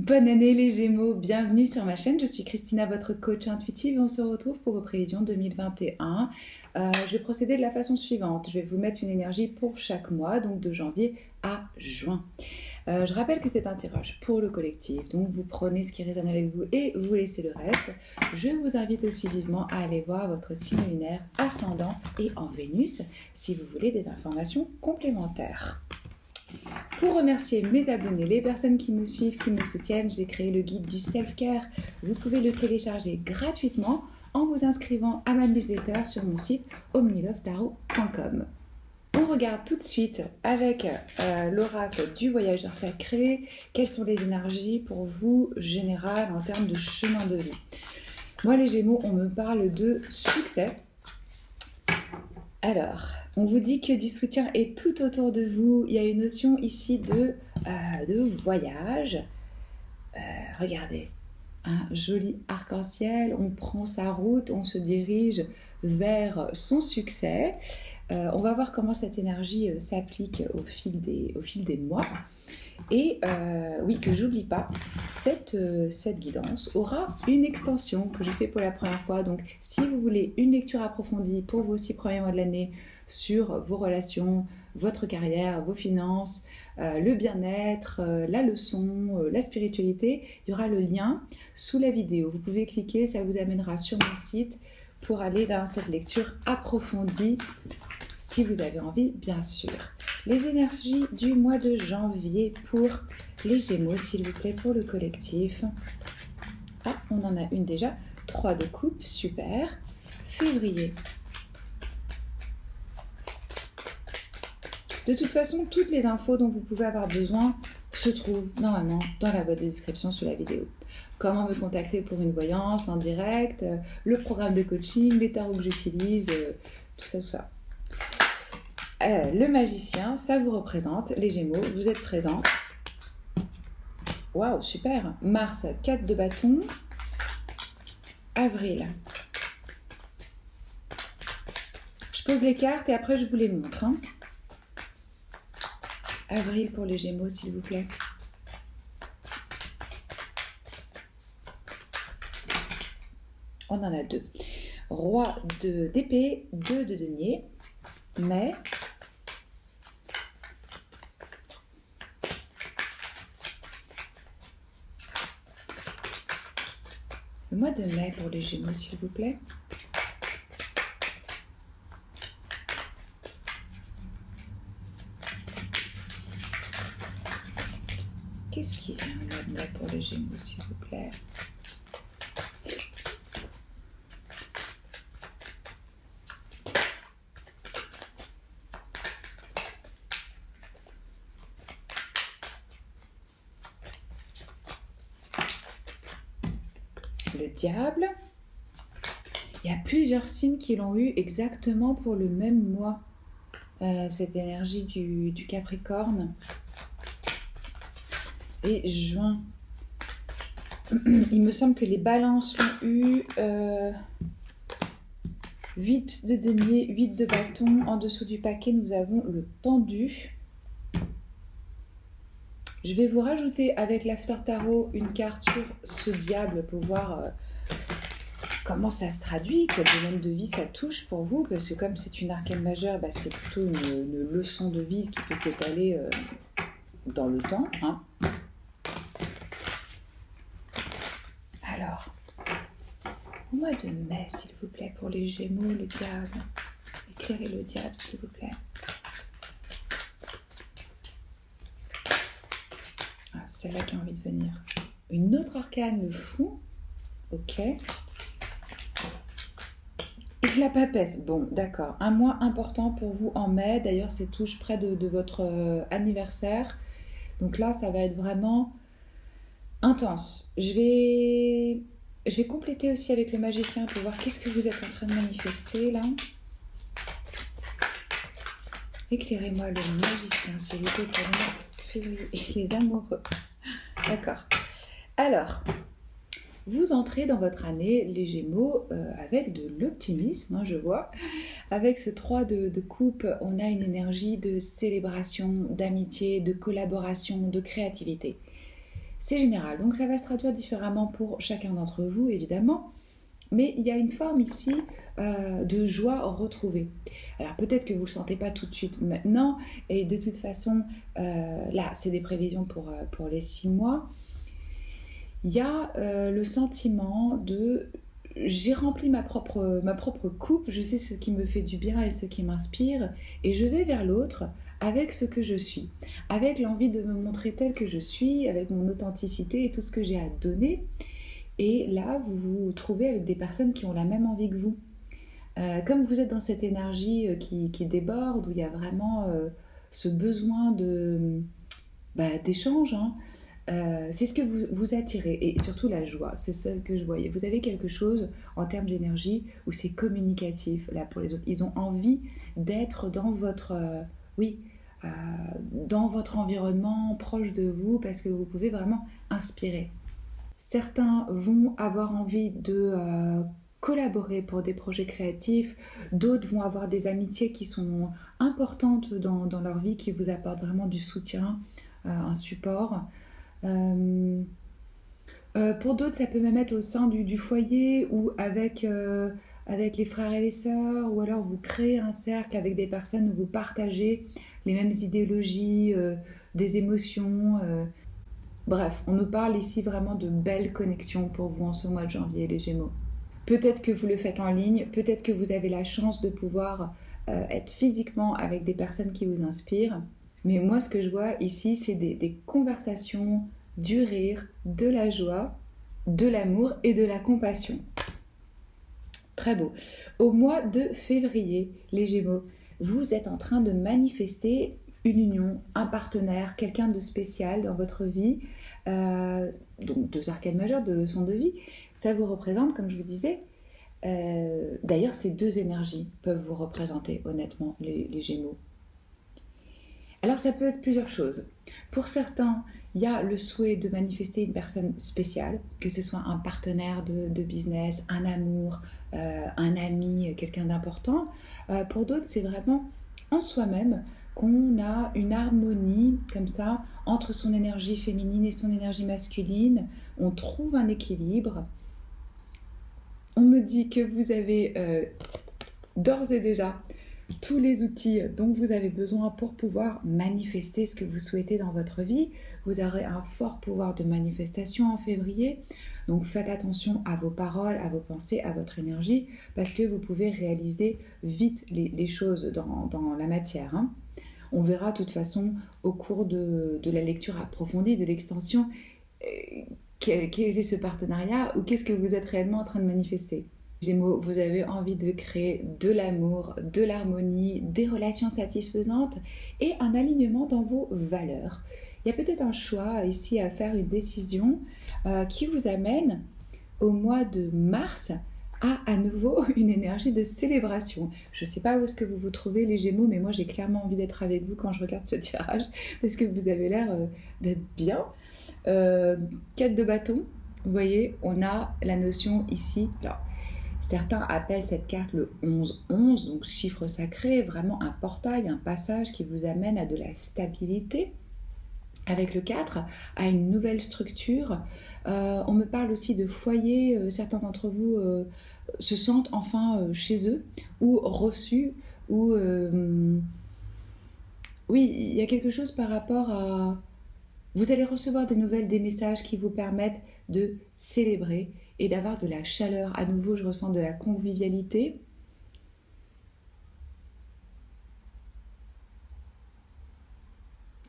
Bonne année les Gémeaux, bienvenue sur ma chaîne, je suis Christina, votre coach intuitive et on se retrouve pour vos prévisions 2021. Je vais procéder de la façon suivante, je vais vous mettre une énergie pour chaque mois, donc de janvier à juin. Je rappelle que c'est un tirage pour le collectif, donc vous prenez ce qui résonne avec vous et vous laissez le reste. Je vous invite aussi vivement à aller voir votre signe lunaire, ascendant et en Vénus si vous voulez des informations complémentaires. Pour remercier mes abonnés, les personnes qui me suivent, qui me soutiennent, j'ai créé le guide du self-care. Vous pouvez le télécharger gratuitement en vous inscrivant à ma newsletter sur mon site omnilovetarot.com. On regarde tout de suite avec l'oracle du voyageur sacré, quelles sont les énergies pour vous générales en termes de chemin de vie. Moi les Gémeaux, on me parle de succès. Alors, on vous dit que du soutien est tout autour de vous. Il y a une notion ici de voyage. Regardez, un joli arc-en-ciel. On prend sa route, on se dirige vers son succès. On va voir comment cette énergie s'applique au fil des mois. Et oui, que j'oublie pas, cette guidance aura une extension que je fais pour la première fois. Donc, si vous voulez une lecture approfondie pour vos 6 premiers mois de l'année sur vos relations, votre carrière, vos finances, le bien-être, la leçon, la spiritualité, il y aura le lien sous la vidéo. Vous pouvez cliquer, ça vous amènera sur mon site pour aller dans cette lecture approfondie si vous avez envie, bien sûr. Les énergies du mois de janvier pour les Gémeaux, s'il vous plaît, pour le collectif. Ah, on en a une déjà. 3 de coupe, super. Février. De toute façon, toutes les infos dont vous pouvez avoir besoin se trouvent normalement dans la boîte de description sous la vidéo. Comment me contacter pour une voyance en direct, le programme de coaching, les tarots que j'utilise, tout ça. Le magicien, ça vous représente, les Gémeaux, vous êtes présents. Waouh, super. Mars, 4 de bâton. Avril. Je pose les cartes et après je vous les montre. Avril pour les Gémeaux, s'il vous plaît. On en a 2. Roi d'épée, 2 de denier. Mai. Le mois de mai pour les Gémeaux, s'il vous plaît. Qu'est-ce qui vient au mois de mai pour les Gémeaux, s'il vous plaît? Le diable. Il y a plusieurs signes qui l'ont eu exactement pour le même mois. Cette énergie du Capricorne. Et juin. Il me semble que les balances l'ont eu. 8 de denier, 8 de bâton. En dessous du paquet, nous avons le pendu. Je vais vous rajouter avec l'After Tarot une carte sur ce diable pour voir comment ça se traduit, quel domaine de vie ça touche pour vous, parce que comme c'est une arcane majeure, c'est plutôt une leçon de vie qui peut s'étaler dans le temps. Alors, au mois de mai, s'il vous plaît, pour les Gémeaux, le diable. Éclairez le diable, s'il vous plaît. C'est celle-là qui a envie de venir. Une autre arcane, le fou. Ok. Et la papesse. Bon, d'accord. Un mois important pour vous en mai. D'ailleurs, c'est touche près de votre anniversaire. Donc là, ça va être vraiment intense. Je vais compléter aussi avec le magicien pour voir qu'est-ce que vous êtes en train de manifester là. Éclairez-moi le magicien, s'il vous plaît, pour le mois de février et les amoureux. D'accord. Alors, vous entrez dans votre année, les Gémeaux, avec de l'optimisme, je vois. Avec ce 3 de coupe, on a une énergie de célébration, d'amitié, de collaboration, de créativité. C'est général, donc ça va se traduire différemment pour chacun d'entre vous, évidemment. Mais il y a une forme ici de joie retrouvée. Alors peut-être que vous ne le sentez pas tout de suite maintenant, et de toute façon, là, c'est des prévisions pour les 6 mois. Il y a le sentiment de j'ai rempli ma propre coupe, je sais ce qui me fait du bien et ce qui m'inspire, et je vais vers l'autre avec ce que je suis, avec l'envie de me montrer telle que je suis, avec mon authenticité et tout ce que j'ai à donner. Et là, vous vous trouvez avec des personnes qui ont la même envie que vous. Comme vous êtes dans cette énergie qui déborde, où il y a vraiment ce besoin d'échange, hein, c'est ce que vous attirez. Et surtout la joie, c'est ça que je voyais. Vous avez quelque chose en termes d'énergie où c'est communicatif là pour les autres. Ils ont envie d'être dans votre, oui, euh, dans votre environnement, proche de vous, parce que vous pouvez vraiment inspirer. Certains vont avoir envie de collaborer pour des projets créatifs, d'autres vont avoir des amitiés qui sont importantes dans leur vie, qui vous apportent vraiment du soutien, un support. Euh, pour d'autres, ça peut même être au sein du foyer ou avec les frères et les sœurs, ou alors vous créez un cercle avec des personnes où vous partagez les mêmes idéologies, des émotions. Bref, on nous parle ici vraiment de belles connexions pour vous en ce mois de janvier, les Gémeaux. Peut-être que vous le faites en ligne, peut-être que vous avez la chance de pouvoir être physiquement avec des personnes qui vous inspirent. Mais moi, ce que je vois ici, c'est des conversations, du rire, de la joie, de l'amour et de la compassion. Très beau. Au mois de février, les Gémeaux, vous êtes en train de manifester une union, un partenaire, quelqu'un de spécial dans votre vie. Donc 2 arcades majeures, 2 leçons de vie. Ça vous représente, comme je vous disais. D'ailleurs, ces 2 énergies peuvent vous représenter, honnêtement, les Gémeaux. Alors, ça peut être plusieurs choses. Pour certains, il y a le souhait de manifester une personne spéciale, que ce soit un partenaire de business, un amour, un ami, quelqu'un d'important. Pour d'autres, c'est vraiment en soi-même qu'on a une harmonie comme ça entre son énergie féminine et son énergie masculine. On trouve un équilibre. On me dit que vous avez d'ores et déjà tous les outils dont vous avez besoin pour pouvoir manifester ce que vous souhaitez dans votre vie. Vous aurez un fort pouvoir de manifestation en février. Donc faites attention à vos paroles, à vos pensées, à votre énergie, parce que vous pouvez réaliser vite les choses dans la matière, hein. On verra de toute façon au cours de la lecture approfondie, de l'extension, quel est ce partenariat ou qu'est-ce que vous êtes réellement en train de manifester. Gémeaux, vous avez envie de créer de l'amour, de l'harmonie, des relations satisfaisantes et un alignement dans vos valeurs. Il y a peut-être un choix ici à faire, une décision qui vous amène au mois de mars à nouveau une énergie de célébration. Je ne sais pas où est-ce que vous vous trouvez les Gémeaux, mais moi j'ai clairement envie d'être avec vous quand je regarde ce tirage parce que vous avez l'air d'être bien. 4 de bâton, vous voyez, on a la notion ici. Alors, certains appellent cette carte le 11-11, donc chiffre sacré, vraiment un portail, un passage qui vous amène à de la stabilité. Avec le 4, à une nouvelle structure. On me parle aussi de foyer. Certains d'entre vous se sentent enfin chez eux ou reçus. Ou, oui, il y a quelque chose par rapport à... Vous allez recevoir des nouvelles, des messages qui vous permettent de célébrer et d'avoir de la chaleur. À nouveau, je ressens de la convivialité.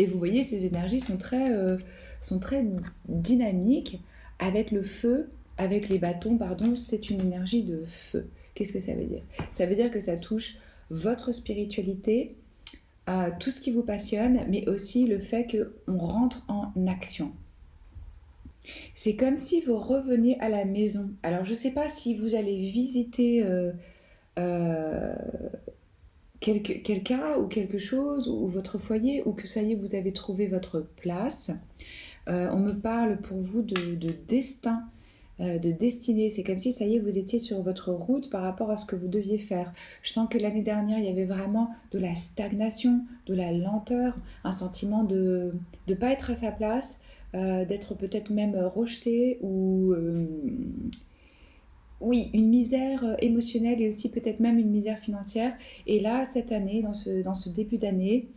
Et vous voyez, ces énergies sont très dynamiques. Avec le feu, avec les bâtons, pardon, c'est une énergie de feu. Qu'est-ce que ça veut dire? Ça veut dire que ça touche votre spiritualité, tout ce qui vous passionne, mais aussi le fait qu'on rentre en action. C'est comme si vous reveniez à la maison. Alors, je ne sais pas si vous allez visiter euh, quelqu'un ou quelque chose, ou votre foyer, ou que ça y est, vous avez trouvé votre place. On me parle pour vous de destin, de destinée. C'est comme si ça y est, vous étiez sur votre route par rapport à ce que vous deviez faire. Je sens que l'année dernière, il y avait vraiment de la stagnation, de la lenteur, un sentiment de ne pas être à sa place, d'être peut-être même rejeté ou oui, une misère émotionnelle et aussi peut-être même une misère financière. Et là, cette année, dans ce début d'année,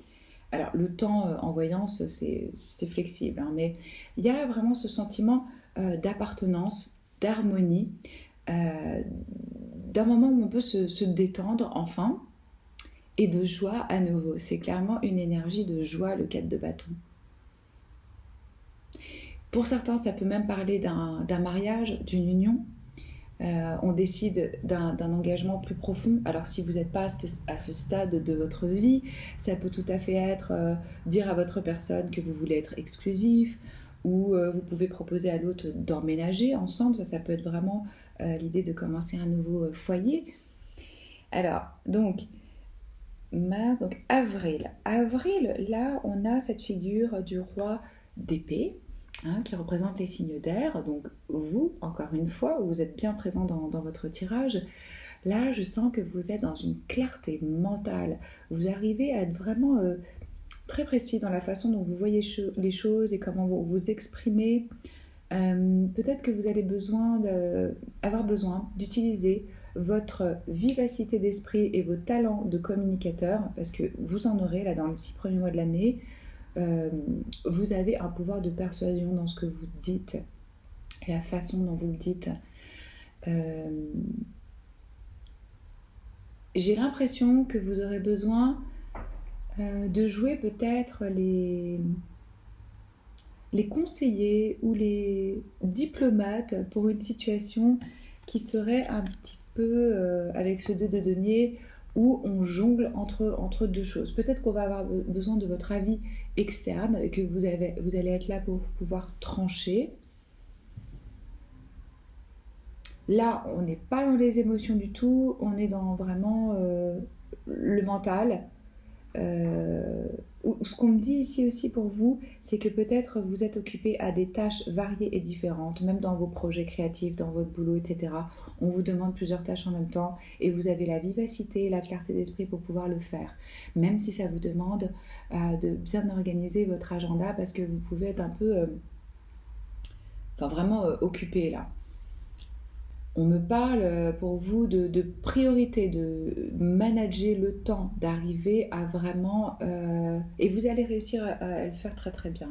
alors le temps en voyance, c'est flexible, hein, mais il y a vraiment ce sentiment d'appartenance, d'harmonie, euh, d'un moment où on peut se détendre enfin et de joie à nouveau. C'est clairement une énergie de joie, le 4 de bâton. Pour certains, ça peut même parler d'un mariage, d'une union. On décide d'un engagement plus profond. Alors si vous n'êtes pas à ce stade de votre vie, ça peut tout à fait être dire à votre personne que vous voulez être exclusif, ou vous pouvez proposer à l'autre d'emménager ensemble. Ça peut être vraiment l'idée de commencer un nouveau foyer. Alors, donc, mars, donc avril. Avril, là, on a cette figure du roi d'épée, hein, qui représente les signes d'air. Donc vous, encore une fois, vous êtes bien présent dans votre tirage. Là, je sens que vous êtes dans une clarté mentale. Vous arrivez à être vraiment très précis dans la façon dont vous voyez les choses et comment vous vous exprimez. Peut-être que vous allez avoir besoin d'utiliser votre vivacité d'esprit et vos talents de communicateur, parce que vous en aurez là dans les 6 premiers mois de l'année. Vous avez un pouvoir de persuasion dans ce que vous dites, la façon dont vous le dites. Euh, j'ai l'impression que vous aurez besoin de jouer peut-être les conseillers ou les diplomates pour une situation qui serait un petit peu avec ce 2 de denier où on jongle entre deux choses. Peut-être qu'on va avoir besoin de votre avis externe et que vous allez être là pour pouvoir trancher. Là, on n'est pas dans les émotions du tout, on est dans vraiment le mental. Euh, Ce qu'on me dit ici aussi pour vous, c'est que peut-être vous êtes occupé à des tâches variées et différentes, même dans vos projets créatifs, dans votre boulot, etc. On vous demande plusieurs tâches en même temps et vous avez la vivacité et la clarté d'esprit pour pouvoir le faire. Même si ça vous demande de bien organiser votre agenda parce que vous pouvez être un peu, enfin vraiment occupé là. On me parle pour vous de priorité, de manager le temps, d'arriver à vraiment... et vous allez réussir à le faire très très bien.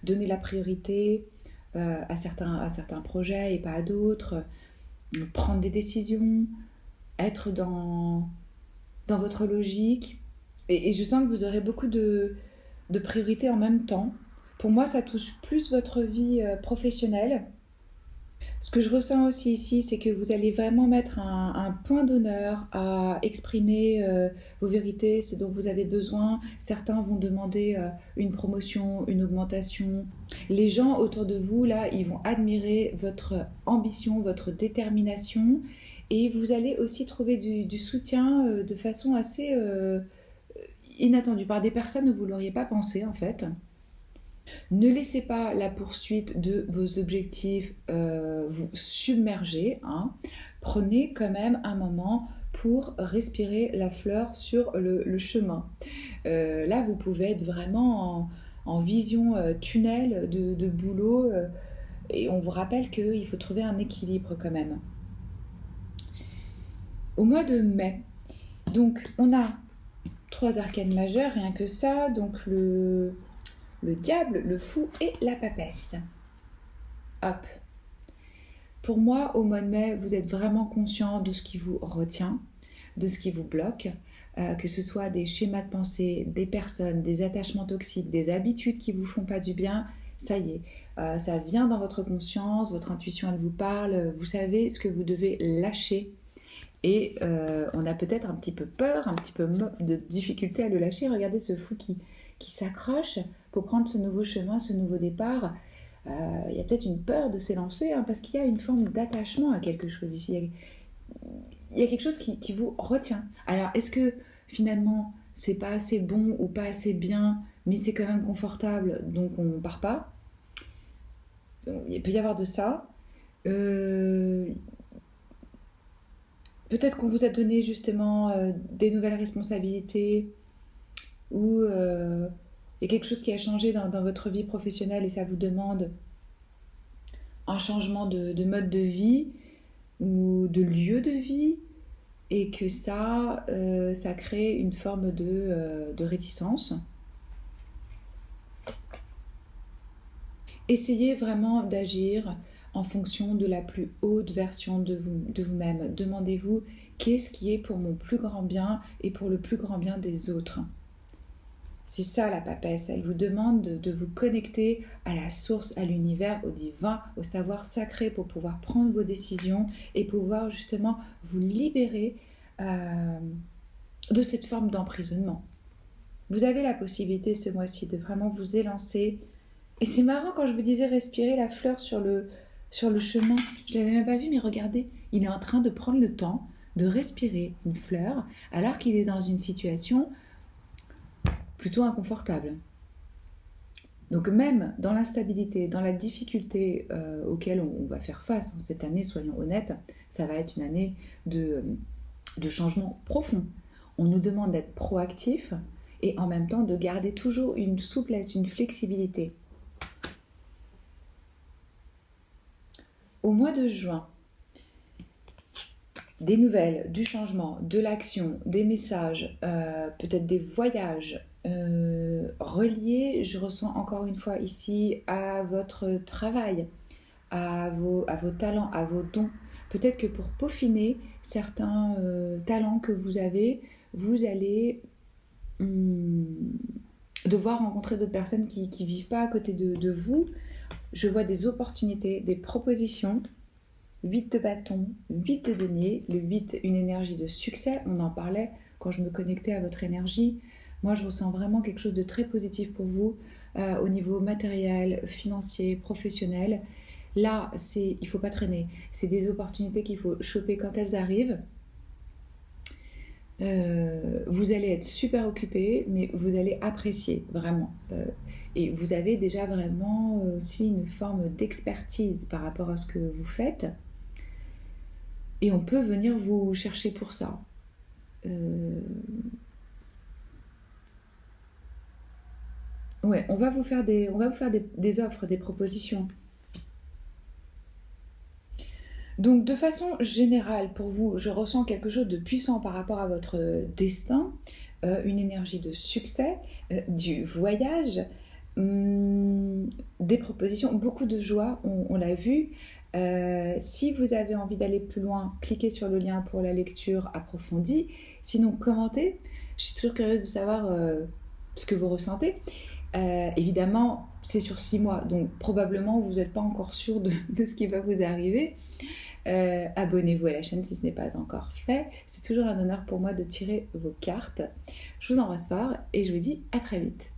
Donner la priorité à certains projets et pas à d'autres. Prendre des décisions, être dans votre logique. Et je sens que vous aurez beaucoup de priorités en même temps. Pour moi, ça touche plus votre vie professionnelle. Ce que je ressens aussi ici, c'est que vous allez vraiment mettre un point d'honneur à exprimer vos vérités, ce dont vous avez besoin. Certains vont demander une promotion, une augmentation. Les gens autour de vous, là, ils vont admirer votre ambition, votre détermination. Et vous allez aussi trouver du soutien de façon assez inattendue par des personnes où vous ne l'auriez pas pensé, en fait. Ne laissez pas la poursuite de vos objectifs vous submerger, hein. Prenez quand même un moment pour respirer la fleur sur le chemin. Là, vous pouvez être vraiment en vision tunnel de boulot et on vous rappelle qu'il faut trouver un équilibre quand même. Au mois de mai, donc on a 3 arcanes majeures, rien que ça, donc le diable, le fou et la papesse. Hop. Pour moi, au mois de mai, vous êtes vraiment conscient de ce qui vous retient, de ce qui vous bloque, que ce soit des schémas de pensée, des personnes, des attachements toxiques, des habitudes qui vous font pas du bien. Ça y est, ça vient dans votre conscience, votre intuition, elle vous parle, vous savez ce que vous devez lâcher. Et on a peut-être un petit peu peur, un petit peu de difficulté à le lâcher. Regardez ce fou qui s'accroche pour prendre ce nouveau chemin, ce nouveau départ. Il y a peut-être une peur de s'élancer, hein, parce qu'il y a une forme d'attachement à quelque chose ici. Il y a quelque chose qui vous retient. Alors, est-ce que finalement, c'est pas assez bon ou pas assez bien, mais c'est quand même confortable, donc on ne part pas? Il peut y avoir de ça. Euh, Peut-être qu'on vous a donné justement des nouvelles responsabilités ou Il y a quelque chose qui a changé dans votre vie professionnelle et ça vous demande un changement de mode de vie ou de lieu de vie et que ça crée une forme de réticence. Essayez vraiment d'agir en fonction de la plus haute version de vous-même. Demandez-vous qu'est-ce qui est pour mon plus grand bien et pour le plus grand bien des autres. C'est ça la papesse, elle vous demande de vous connecter à la source, à l'univers, au divin, au savoir sacré pour pouvoir prendre vos décisions et pouvoir justement vous libérer de cette forme d'emprisonnement. Vous avez la possibilité ce mois-ci de vraiment vous élancer. Et c'est marrant quand je vous disais respirer la fleur sur le chemin. Je ne l'avais même pas vu, mais regardez, il est en train de prendre le temps de respirer une fleur alors qu'il est dans une situation plutôt inconfortable. Donc même dans l'instabilité, dans la difficulté auquel on va faire face cette année, soyons honnêtes, ça va être une année de changement profond. On nous demande d'être proactif et en même temps de garder toujours une souplesse, une flexibilité. Au mois de juin, des nouvelles, du changement, de l'action, des messages, peut-être des voyages reliés, je ressens encore une fois ici, à votre travail, à vos talents, à vos dons. Peut-être que pour peaufiner certains talents que vous avez, vous allez devoir rencontrer d'autres personnes qui ne vivent pas à côté de vous. Je vois des opportunités, des propositions. 8 de bâton, 8 de denier. Le 8, une énergie de succès. On en parlait quand je me connectais à votre énergie. Moi, je ressens vraiment quelque chose de très positif pour vous au niveau matériel, financier, professionnel. Là, il ne faut pas traîner. C'est des opportunités qu'il faut choper quand elles arrivent. Vous allez être super occupé, mais vous allez apprécier vraiment. Et vous avez déjà vraiment aussi une forme d'expertise par rapport à ce que vous faites. Et on peut venir vous chercher pour ça. Ouais, on va vous faire des offres, des propositions. Donc de façon générale pour vous, je ressens quelque chose de puissant par rapport à votre destin, une énergie de succès, du voyage, des propositions, beaucoup de joie, on l'a vu. Si vous avez envie d'aller plus loin, cliquez sur le lien pour la lecture approfondie. Sinon, commentez. Je suis toujours curieuse de savoir ce que vous ressentez. Évidemment, c'est sur 6 mois, donc probablement vous n'êtes pas encore sûr de ce qui va vous arriver. Abonnez-vous à la chaîne si ce n'est pas encore fait. C'est toujours un honneur pour moi de tirer vos cartes. Je vous embrasse fort et je vous dis à très vite.